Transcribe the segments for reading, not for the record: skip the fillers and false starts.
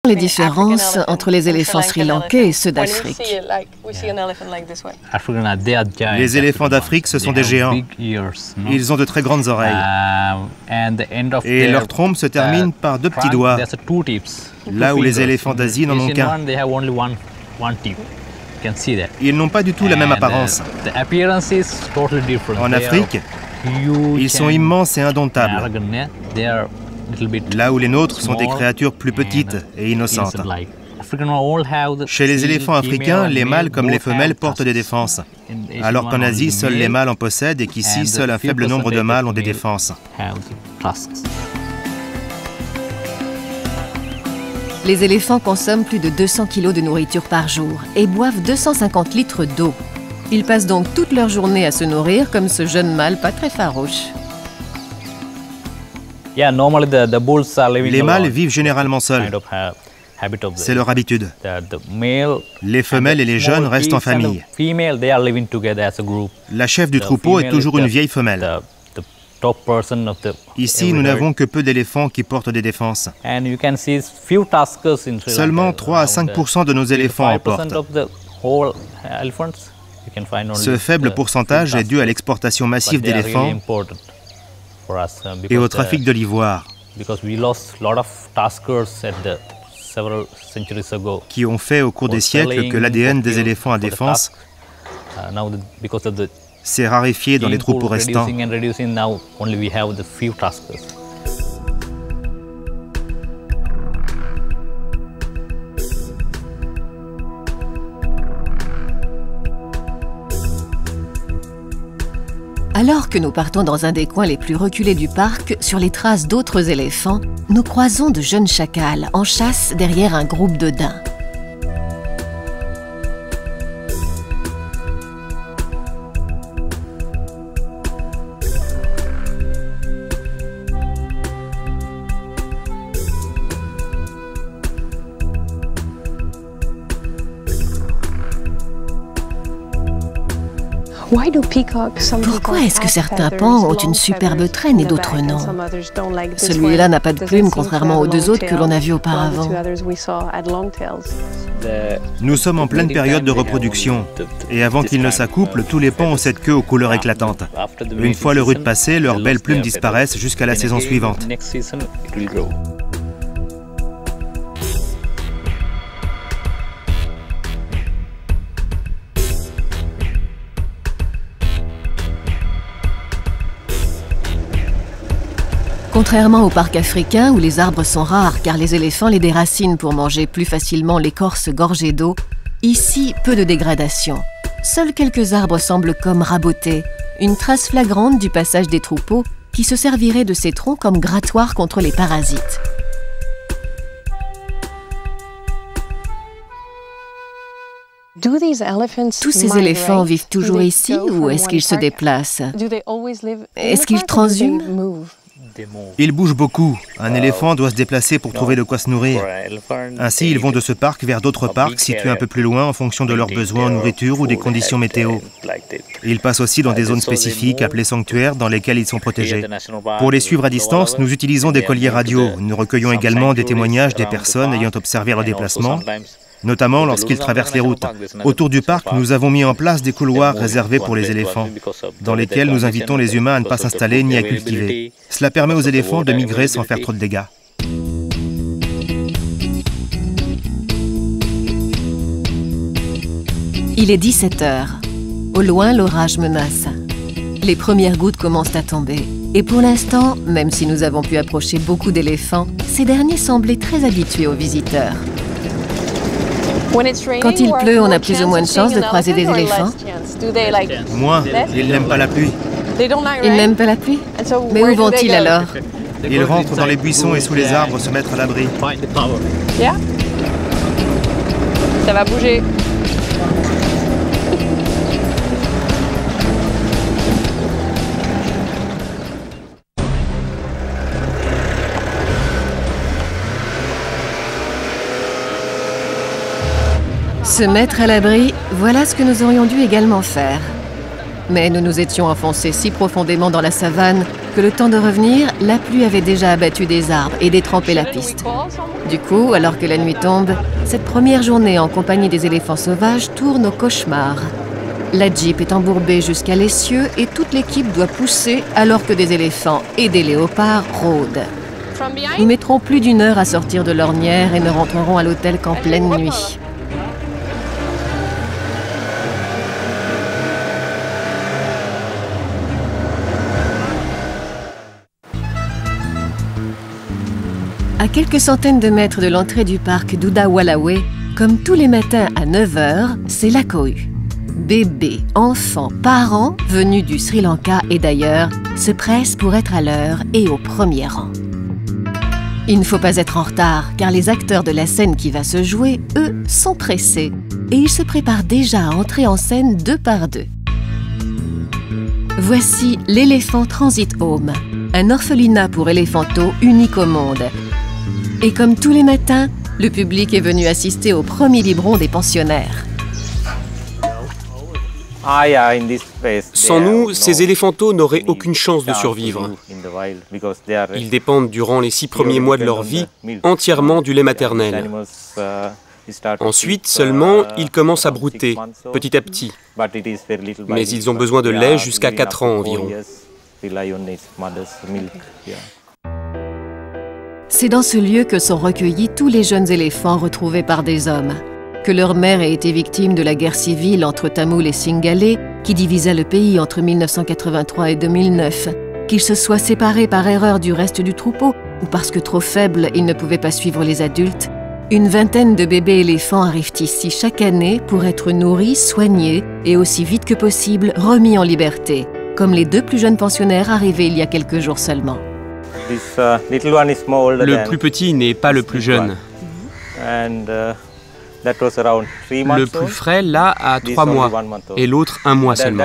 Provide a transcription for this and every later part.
Les différences entre les éléphants sri-lankais et ceux d'Afrique. Les éléphants d'Afrique, ce sont des géants. Ils ont de très grandes oreilles. Et leur trompe se termine par deux petits doigts, là où les éléphants d'Asie n'en ont qu'un. Ils n'ont pas du tout la même apparence. En Afrique, ils sont immenses et indomptables, là où les nôtres sont des créatures plus petites et innocentes. Chez les éléphants africains, les mâles comme les femelles portent des défenses, alors qu'en Asie, seuls les mâles en possèdent et qu'ici, seul un faible nombre de mâles ont des défenses. Les éléphants consomment plus de 200 kg de nourriture par jour et boivent 250 litres d'eau. Ils passent donc toute leur journée à se nourrir comme ce jeune mâle pas très farouche. Les mâles vivent généralement seuls. C'est leur habitude. Les femelles et les jeunes restent en famille. La chef du troupeau est toujours une vieille femelle. Ici, nous n'avons que peu d'éléphants qui portent des défenses. Seulement 3 à 5% de nos éléphants en portent. Ce faible pourcentage est dû à l'exportation massive d'éléphants et au trafic de l'ivoire, qui ont fait au cours des siècles que l'ADN des éléphants à défense s'est raréfié dans les troupeaux restants. Alors que nous partons dans un des coins les plus reculés du parc, sur les traces d'autres éléphants, nous croisons de jeunes chacals en chasse derrière un groupe de daims. Pourquoi est-ce que certains pans ont une superbe traîne et d'autres non? Celui-là n'a pas de plumes, contrairement aux deux autres que l'on a vus auparavant. Nous sommes en pleine période de reproduction, et avant qu'ils ne s'accouplent, tous les pans ont cette queue aux couleurs éclatantes. Une fois le rut passé, leurs belles plumes disparaissent jusqu'à la saison suivante. Contrairement au parc africain où les arbres sont rares car les éléphants les déracinent pour manger plus facilement l'écorce gorgée d'eau, ici peu de dégradation. Seuls quelques arbres semblent comme rabotés, une trace flagrante du passage des troupeaux qui se serviraient de ces troncs comme grattoir contre les parasites. Tous ces éléphants vivent toujours ici ou est-ce qu'ils se déplacent? Est-ce qu'ils transhument? Ils bougent beaucoup. Un éléphant doit se déplacer pour trouver de quoi se nourrir. Ainsi, ils vont de ce parc vers d'autres parcs situés un peu plus loin en fonction de leurs besoins en nourriture ou des conditions météo. Ils passent aussi dans des zones spécifiques appelées sanctuaires dans lesquelles ils sont protégés. Pour les suivre à distance, nous utilisons des colliers radio. Nous recueillons également des témoignages des personnes ayant observé leur déplacement, notamment lorsqu'ils traversent les routes. Autour du parc, nous avons mis en place des couloirs réservés pour les éléphants, dans lesquels nous invitons les humains à ne pas s'installer ni à cultiver. Cela permet aux éléphants de migrer sans faire trop de dégâts. Il est 17 h. Au loin, l'orage menace. Les premières gouttes commencent à tomber. Et pour l'instant, même si nous avons pu approcher beaucoup d'éléphants, ces derniers semblaient très habitués aux visiteurs. Quand il pleut, on a plus ou moins de chances de croiser des éléphants. Moins, ils n'aiment pas la pluie. Ils n'aiment pas la pluie? Mais où vont-ils alors? Ils rentrent dans les buissons et sous les arbres se mettre à l'abri. Ça va bouger. Se mettre à l'abri, voilà ce que nous aurions dû également faire. Mais nous nous étions enfoncés si profondément dans la savane que le temps de revenir, la pluie avait déjà abattu des arbres et détrempé la piste. Du coup, alors que la nuit tombe, cette première journée en compagnie des éléphants sauvages tourne au cauchemar. La Jeep est embourbée jusqu'à l'essieu et toute l'équipe doit pousser alors que des éléphants et des léopards rôdent. Nous mettrons plus d'1 heure à sortir de l'ornière et ne rentrerons à l'hôtel qu'en pleine nuit. À quelques centaines de mètres de l'entrée du parc d'Udawalawe, comme tous les matins à 9 h, c'est la cohue. Bébés, enfants, parents venus du Sri Lanka et d'ailleurs se pressent pour être à l'heure et au premier rang. Il ne faut pas être en retard car les acteurs de la scène qui va se jouer, eux, sont pressés et ils se préparent déjà à entrer en scène 2 par 2. Voici l'Elephant Transit Home, un orphelinat pour éléphantos unique au monde. Et comme tous les matins, le public est venu assister au premier biberon des pensionnaires. Sans nous, ces éléphantos n'auraient aucune chance de survivre. Ils dépendent durant les 6 premiers mois de leur vie entièrement du lait maternel. Ensuite seulement, ils commencent à brouter, petit à petit. Mais ils ont besoin de lait jusqu'à 4 ans environ. C'est dans ce lieu que sont recueillis tous les jeunes éléphants retrouvés par des hommes. Que leur mère ait été victime de la guerre civile entre Tamouls et Singalais, qui divisa le pays entre 1983 et 2009, qu'ils se soient séparés par erreur du reste du troupeau ou parce que trop faibles, ils ne pouvaient pas suivre les adultes, une vingtaine de bébés éléphants arrivent ici chaque année pour être nourris, soignés et aussi vite que possible remis en liberté, comme les 2 plus jeunes pensionnaires arrivés il y a quelques jours seulement. Le plus petit n'est pas le plus jeune. Le plus frais, là, a 3 mois, et l'autre 1 mois seulement.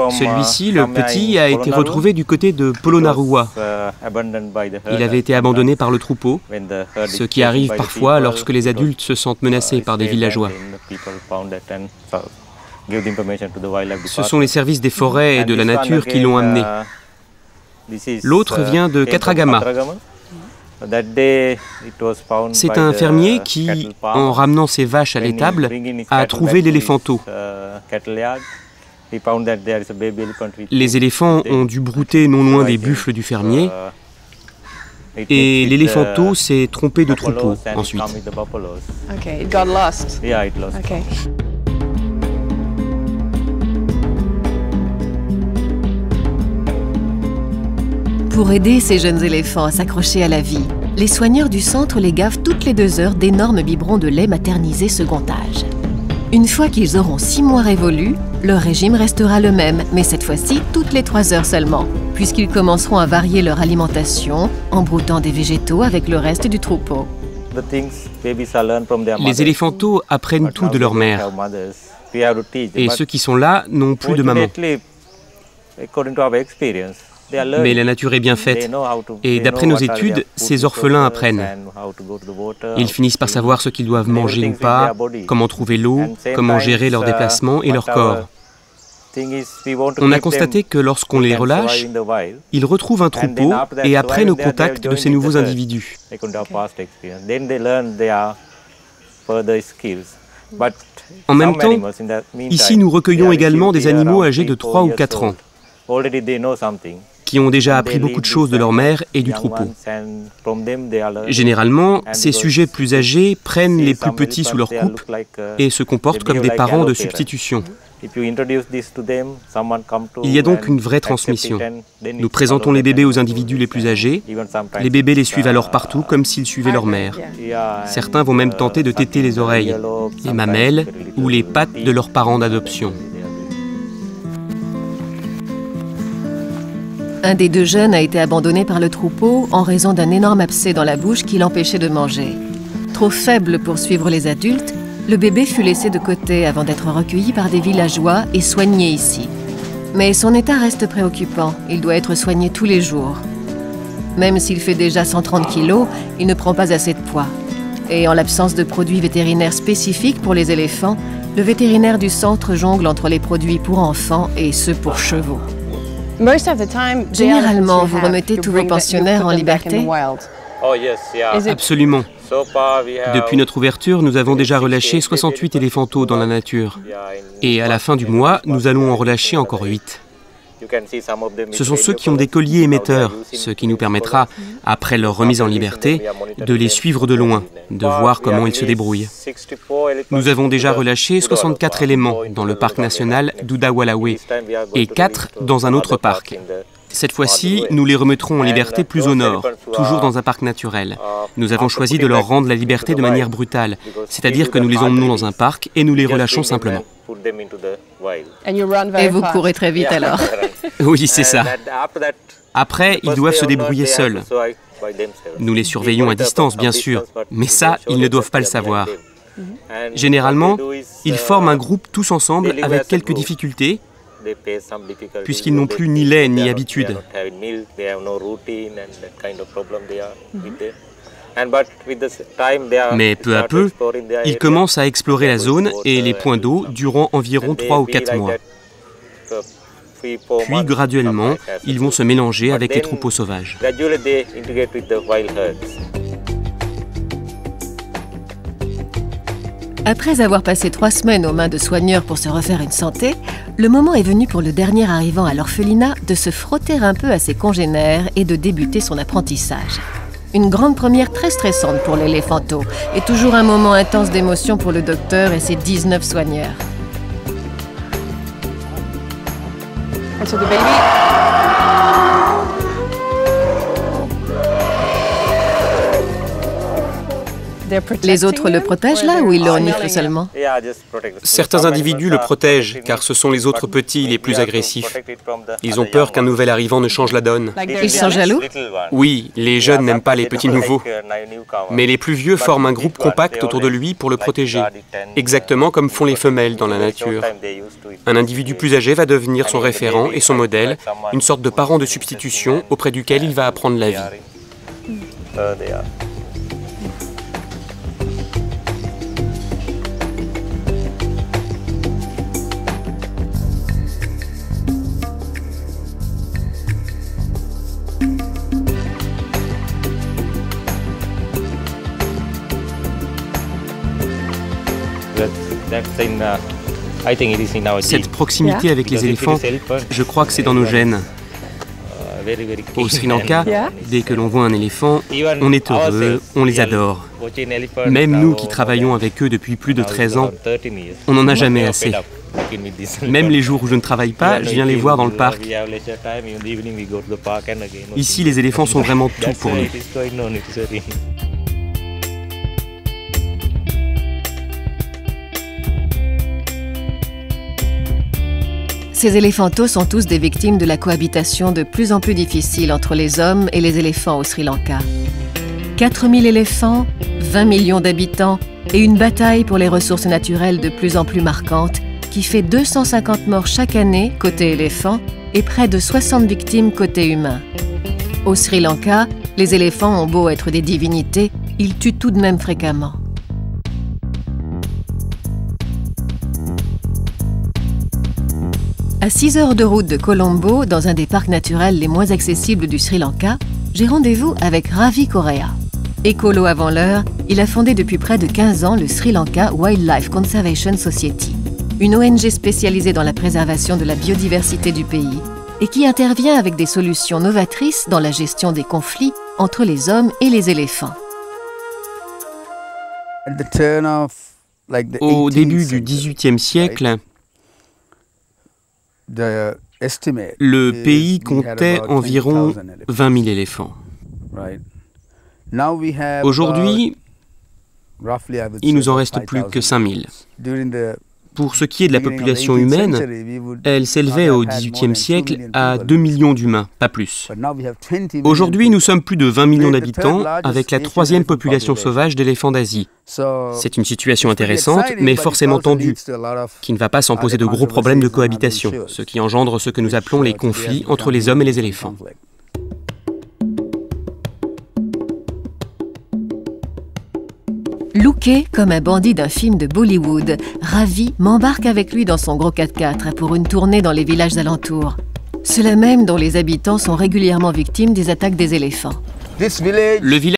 Celui-ci, le petit, a été retrouvé du côté de Polonnaruwa. Il avait été abandonné par le troupeau, ce qui arrive parfois lorsque les adultes se sentent menacés par des villageois. Ce sont les services des forêts et de la nature qui l'ont amené. L'autre vient de Katragama. C'est un fermier qui, en ramenant ses vaches à l'étable, a trouvé l'éléphanto. Les éléphants ont dû brouter non loin des buffles du fermier et l'éléphanto s'est trompé de troupeau ensuite. Okay, it got lost. Okay. Pour aider ces jeunes éléphants à s'accrocher à la vie, les soigneurs du centre les gavent toutes les 2 heures d'énormes biberons de lait maternisé second âge. Une fois qu'ils auront 6 mois révolus, leur régime restera le même, mais cette fois-ci toutes les 3 heures seulement, puisqu'ils commenceront à varier leur alimentation en broutant des végétaux avec le reste du troupeau. Les éléphantos apprennent tout de leur mère, et ceux qui sont là n'ont plus de maman. Mais la nature est bien faite, et d'après nos études, ces orphelins apprennent. Ils finissent par savoir ce qu'ils doivent manger ou pas, comment trouver l'eau, comment gérer leurs déplacements et leur corps. On a constaté que lorsqu'on les relâche, ils retrouvent un troupeau et apprennent au contact de ces nouveaux individus. En même temps, ici nous recueillons également des animaux âgés de 3 ou 4 ans, qui ont déjà appris beaucoup de choses de leur mère et du troupeau. Généralement, ces sujets plus âgés prennent les plus petits sous leur coupe et se comportent comme des parents de substitution. Il y a donc une vraie transmission. Nous présentons les bébés aux individus les plus âgés. Les bébés les suivent alors partout comme s'ils suivaient leur mère. Certains vont même tenter de téter les oreilles, les mamelles ou les pattes de leurs parents d'adoption. Un des 2 jeunes a été abandonné par le troupeau en raison d'un énorme abcès dans la bouche qui l'empêchait de manger. Trop faible pour suivre les adultes, le bébé fut laissé de côté avant d'être recueilli par des villageois et soigné ici. Mais son état reste préoccupant, il doit être soigné tous les jours. Même s'il fait déjà 130 kilos, il ne prend pas assez de poids. Et en l'absence de produits vétérinaires spécifiques pour les éléphants, le vétérinaire du centre jongle entre les produits pour enfants et ceux pour chevaux. Généralement, vous remettez tous vos pensionnaires en liberté? Absolument. Depuis notre ouverture, nous avons déjà relâché 68 éléphantaux dans la nature. Et à la fin du mois, nous allons en relâcher encore 8. Ce sont ceux qui ont des colliers émetteurs, ce qui nous permettra, après leur remise en liberté, de les suivre de loin, de voir comment ils se débrouillent. Nous avons déjà relâché 64 éléments dans le parc national d'Udawalawe et 4 dans un autre parc. Cette fois-ci, nous les remettrons en liberté plus au nord, toujours dans un parc naturel. Nous avons choisi de leur rendre la liberté de manière brutale, c'est-à-dire que nous les emmenons dans un parc et nous les relâchons simplement. Et vous courez très vite alors? Oui, c'est ça. Après, ils doivent se débrouiller seuls. Nous les surveillons à distance, bien sûr, mais ça, ils ne doivent pas le savoir. Généralement, ils forment un groupe tous ensemble avec quelques difficultés, puisqu'ils n'ont plus ni lait ni habitude. Mais peu à peu, ils commencent à explorer la zone et les points d'eau durant environ 3 ou 4 mois. Puis, graduellement, ils vont se mélanger avec les troupeaux sauvages. Après avoir passé 3 semaines aux mains de soigneurs pour se refaire une santé, le moment est venu pour le dernier arrivant à l'orphelinat de se frotter un peu à ses congénères et de débuter son apprentissage. Une grande première très stressante pour l'éléphanto et toujours un moment intense d'émotion pour le docteur et ses 19 soigneurs. And so the baby. Les autres le protègent là ou ils le reniflent seulement? Certains individus le protègent, car ce sont les autres petits les plus agressifs. Ils ont peur qu'un nouvel arrivant ne change la donne. Ils sont jaloux? Oui, les jeunes n'aiment pas les petits nouveaux. Mais les plus vieux forment un groupe compact autour de lui pour le protéger, exactement comme font les femelles dans la nature. Un individu plus âgé va devenir son référent et son modèle, une sorte de parent de substitution auprès duquel il va apprendre la vie. Cette proximité avec les éléphants, je crois que c'est dans nos gènes. Au Sri Lanka, dès que l'on voit un éléphant, on est heureux, on les adore. Même nous qui travaillons avec eux depuis plus de 13 ans, on n'en a jamais assez. Même les jours où je ne travaille pas, je viens les voir dans le parc. Ici, les éléphants sont vraiment tout pour nous. Ces éléphantos sont tous des victimes de la cohabitation de plus en plus difficile entre les hommes et les éléphants au Sri Lanka. 4000 éléphants, 20 millions d'habitants et une bataille pour les ressources naturelles de plus en plus marquante qui fait 250 morts chaque année côté éléphant et près de 60 victimes côté humain. Au Sri Lanka, les éléphants ont beau être des divinités, ils tuent tout de même fréquemment. À 6 heures de route de Colombo, dans un des parcs naturels les moins accessibles du Sri Lanka, j'ai rendez-vous avec Ravi Correa. Écolo avant l'heure, il a fondé depuis près de 15 ans le Sri Lanka Wildlife Conservation Society, une ONG spécialisée dans la préservation de la biodiversité du pays et qui intervient avec des solutions novatrices dans la gestion des conflits entre les hommes et les éléphants. Au début du XVIIIe siècle, le pays comptait environ 20 000 éléphants. Aujourd'hui, il nous en reste plus que 5 000. Pour ce qui est de la population humaine, elle s'élevait au XVIIIe siècle à 2 millions d'humains, pas plus. Aujourd'hui, nous sommes plus de 20 millions d'habitants, avec la 3e population sauvage d'éléphants d'Asie. C'est une situation intéressante, mais forcément tendue, qui ne va pas sans poser de gros problèmes de cohabitation, ce qui engendre ce que nous appelons les conflits entre les hommes et les éléphants. Looké comme un bandit d'un film de Bollywood, Ravi m'embarque avec lui dans son gros 4x4 pour une tournée dans les villages alentours. Ceux-là même dont les habitants sont régulièrement victimes des attaques des éléphants. Le village